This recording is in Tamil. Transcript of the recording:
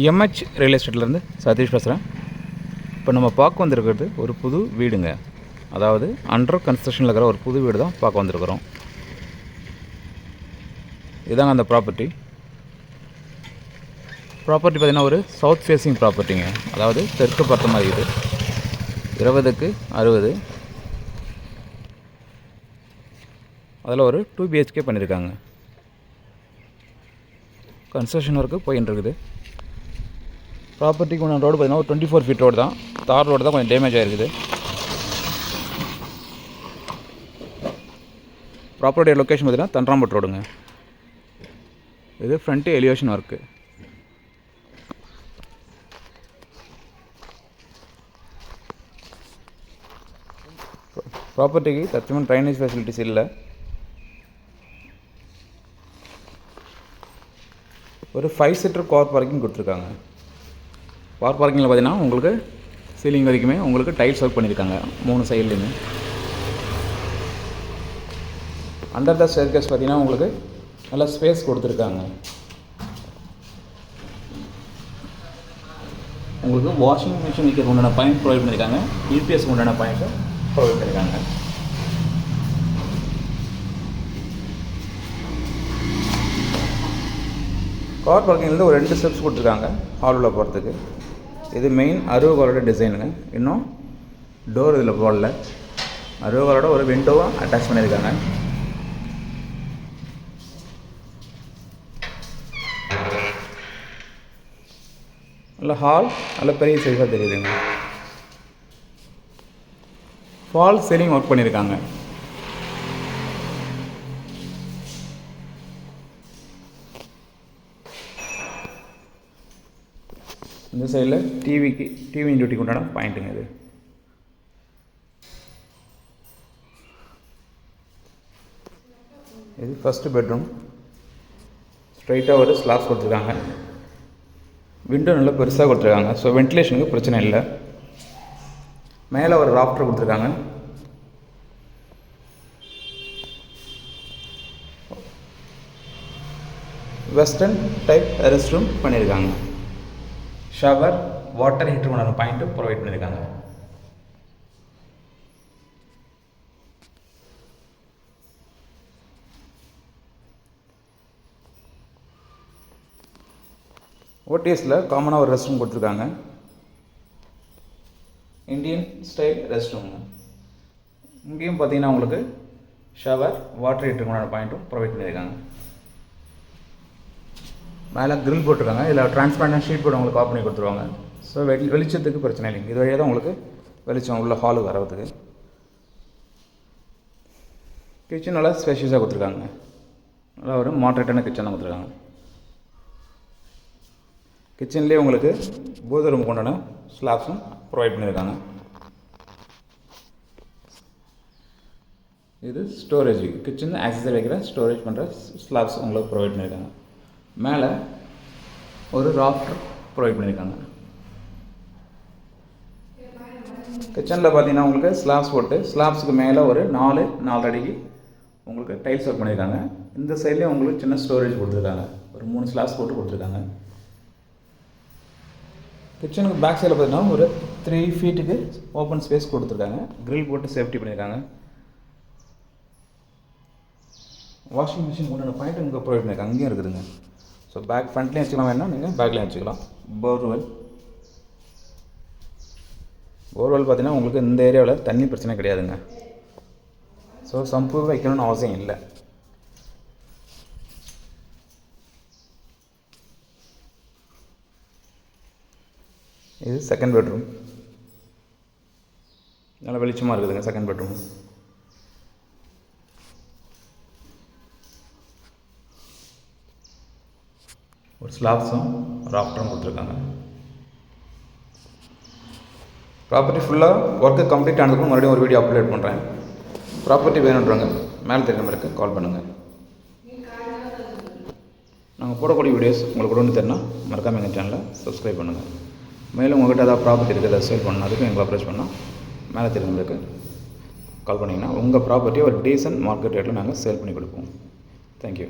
எம்ஹெச் ரியல் எஸ்டேட்லேருந்து சதீஷ் பேசுகிறேன். இப்போ நம்ம பார்க்க வந்திருக்கிறது ஒரு புது வீடுங்க. அதாவது அண்டர் கன்ஸ்ட்ரக்ஷனில் இருக்கிற ஒரு புது வீடு தான் பார்க்க வந்திருக்கிறோம். இதாங்க அந்த ப்ராப்பர்ட்டி பார்த்திங்கன்னா ஒரு சவுத் ஃபேஸிங் ப்ராப்பர்ட்டிங்க. அதாவது தெற்கு பார்த்த மாதிரி இது 20க்கு 60. அதில் ஒரு 2 BHK பண்ணியிருக்காங்க. கன்ஸ்ட்ரக்ஷன் ஒர்க்கு போயின்னு இருக்குது. ப்ராப்பர்ட்டிக்கு ரோடு பார்த்திங்கன்னா ஒரு 24 ஃபீட் ரோடு தான். தார் ரோடு தான் கொஞ்சம் டேமேஜ் ஆகிருக்குது. ப்ராப்பர்ட்டியோட லொக்கேஷன் பார்த்திங்கன்னா தண்டராம்பட்டு ரோடுங்க. இது ஃப்ரண்ட்டு எலிவேஷன் ஒர்க்கு. ப்ராப்பர்ட்டிக்கு தற்சமயம் ட்ரைனேஜ் ஃபெசிலிட்டிஸ் இல்லை. ஒரு 5 சீட்டர் கார் பார்க்கிங் கொடுத்துருக்காங்க. கார் பார்க்கிங்கில் பார்த்திங்கன்னா உங்களுக்கு சீலிங் வரைக்குமே உங்களுக்கு டைல்ஸ் ஒர்க் பண்ணியிருக்காங்க 3 சைட்லேயுமே. அண்டர் த ஸ்டேர்கேஸ் பார்த்திங்கன்னா உங்களுக்கு நல்லா ஸ்பேஸ் கொடுத்துருக்காங்க. உங்களுக்கு வாஷிங் மிஷின் வைக்கிறதுக்கு உண்டான பாயிண்ட் ப்ரொவைட் பண்ணியிருக்காங்க. யூபிஎஸ்க்கு உண்டான பாயிண்ட்டை ப்ரொவைட் பண்ணியிருக்காங்க. கார் பார்க்கிங்கில் ஒரு 2 ஸ்டெப்ஸ் கொடுத்துருக்காங்க ஹாலில் போகிறதுக்கு. இது மெயின் அறுவகாலோட டிசைனுங்க. இன்னும் டோர் இதில் போடல. அறுவகாலோட ஒரு விண்டோவும் அட்டாச் பண்ணியிருக்காங்க. நல்ல ஹால் நல்ல பெரிய சைஸாக தெரியுதுங்க. ஃபால் சீலிங் ஒர்க் பண்ணியிருக்காங்க. இந்த சைடில் டிவி டியூட்டிக்கு உண்டான பாயிண்ட்டுங்க. இது ஃபஸ்ட்டு பெட்ரூம். ஸ்ட்ரைட்டாக ஒரு ஸ்லாப்ஸ் கொடுத்துருக்காங்க. விண்டோ நல்லா பெருசாக கொடுத்துருக்காங்க. ஸோ வென்டிலேஷனுக்கு பிரச்சனை இல்லை. மேலே ஒரு ராஃப்டர் கொடுத்துருக்காங்க. வெஸ்டர்ன் டைப் ரெஸ்ட் ரூம் பண்ணியிருக்காங்க. ஷவர் வாட்டர் ஹீட்டர் உண்டான பாயிண்ட்டு ப்ரொவைட் பண்ணியிருக்காங்க. ஓடிஎஸில் காமனாக ஒரு ரெஸ்ட் ரூம் கொடுத்துருக்காங்க. Indian style rest room. இங்கேயும் பார்த்தீங்கன்னா உங்களுக்கு ஷவர் வாட்டர் ஹீட்டர் உண்டான பாயிண்ட்டும் ப்ரொவைட் பண்ணியிருக்காங்க. மேலே கிரில் போட்டிருக்காங்க. இதில் டிரான்ஸ்பரண்ட் ஷீட் போட்டு உங்களுக்கு ஆஃப் பண்ணி கொடுத்துருவாங்க. ஸோ வெளிச்சத்துக்கு பிரச்சனை இல்லைங்க. இது வழியாக தான் உங்களுக்கு வெளிச்சம் உள்ள ஹாலுக்கு வரதுக்கு. கிச்சன் நல்லா ஸ்பேஷியஸாக கொடுத்துருக்காங்க. நல்லா ஒரு மாட்ரேட்டான கிச்சன் தான் கொடுத்துருக்காங்க. கிச்சன்லேயே உங்களுக்கு பூஜை ரூம் கொண்டான ஸ்லாப்ஸும் ப்ரொவைட் பண்ணியிருக்காங்க. இது ஸ்டோரேஜ். கிச்சன் ஆக்சஸரி வைக்கிற ஸ்டோரேஜ் பண்ணுற ஸ்லாப்ஸ் உங்களுக்கு ப்ரொவைட் பண்ணியிருக்காங்க. மேலே ஒரு ராஃப்டர் ப்ரொவைட் பண்ணியிருக்காங்க. கிச்சனில் பார்த்தீங்கன்னா உங்களுக்கு ஸ்லாப்ஸ் போட்டு ஸ்லாப்ஸுக்கு மேலே ஒரு 4 அடிக்கு உங்களுக்கு டைல்ஸ் ஒர்க் பண்ணியிருக்காங்க. இந்த சைட்லேயும் உங்களுக்கு சின்ன ஸ்டோரேஜ் கொடுத்துருக்காங்க. ஒரு 3 ஸ்லாப்ஸ் போட்டு கொடுத்துருக்காங்க. கிச்சனுக்கு பேக் சைடில் பார்த்தீங்கன்னா ஒரு 3 ஃபீட்டுக்கு ஓப்பன் ஸ்பேஸ் கொடுத்துருக்காங்க. கிரில் போட்டு சேஃப்டி பண்ணியிருக்காங்க. வாஷிங் மிஷின் உண்டான பாயிண்ட் இங்கே ப்ரொவைட் பண்ணியிருக்காங்க. அங்கேயும் இருக்குதுங்க. ஸோ பேக் ஃப்ரண்ட்லேயும் வச்சுக்கலாம், வேணால் நீங்கள் பேக்லேயும் வச்சுக்கலாம். போர்வெல் பார்த்தீங்கன்னா உங்களுக்கு இந்த ஏரியாவில் தண்ணி பிரச்சனை கிடையாதுங்க. ஸோ சம்பு வைக்கணும்னு அவசியம் இல்லை. இது செகண்ட் பெட்ரூம். நல்லா வெளிச்சமாக இருக்குதுங்க செகண்ட் பெட்ரூம். ஒரு ஸ்லாப்ஸும் ராஃப்டரும் கொடுத்துருக்காங்க. ப்ராப்பர்ட்டி ஃபுல்லாக ஒர்க்கு கம்ப்ளீட் ஆனதுக்கும் மறுபடியும் ஒரு வீடியோ அப்லோட் பண்ணுறேன். ப்ராப்பர்ட்டி வேணுன்றவங்க மேலே தெரிஞ்ச நம்பருக்கு கால் பண்ணுங்கள். நாங்கள் போடக்கூடிய வீடியோஸ் உங்களுக்கு உடனே தெரினா மறக்காமல் எங்கள் சேனலை சப்ஸ்கிரைப் பண்ணுங்கள். மேலும் உங்கள்கிட்ட ஏதாவது ப்ராப்பர்ட்டி இருக்குது அதை சேல் பண்ணணும், அதுக்கும் எங்களை அப்ரோச் பண்ணால் மேலே தெரிஞ்ச நம்பருக்கு கால் பண்ணிங்கன்னா உங்கள் ப்ராப்பர்ட்டியை ஒரு டீசன்ட் மார்க்கெட் ரேட்டில் நாங்கள் சேல் பண்ணி கொடுப்போம். தேங்க்யூ.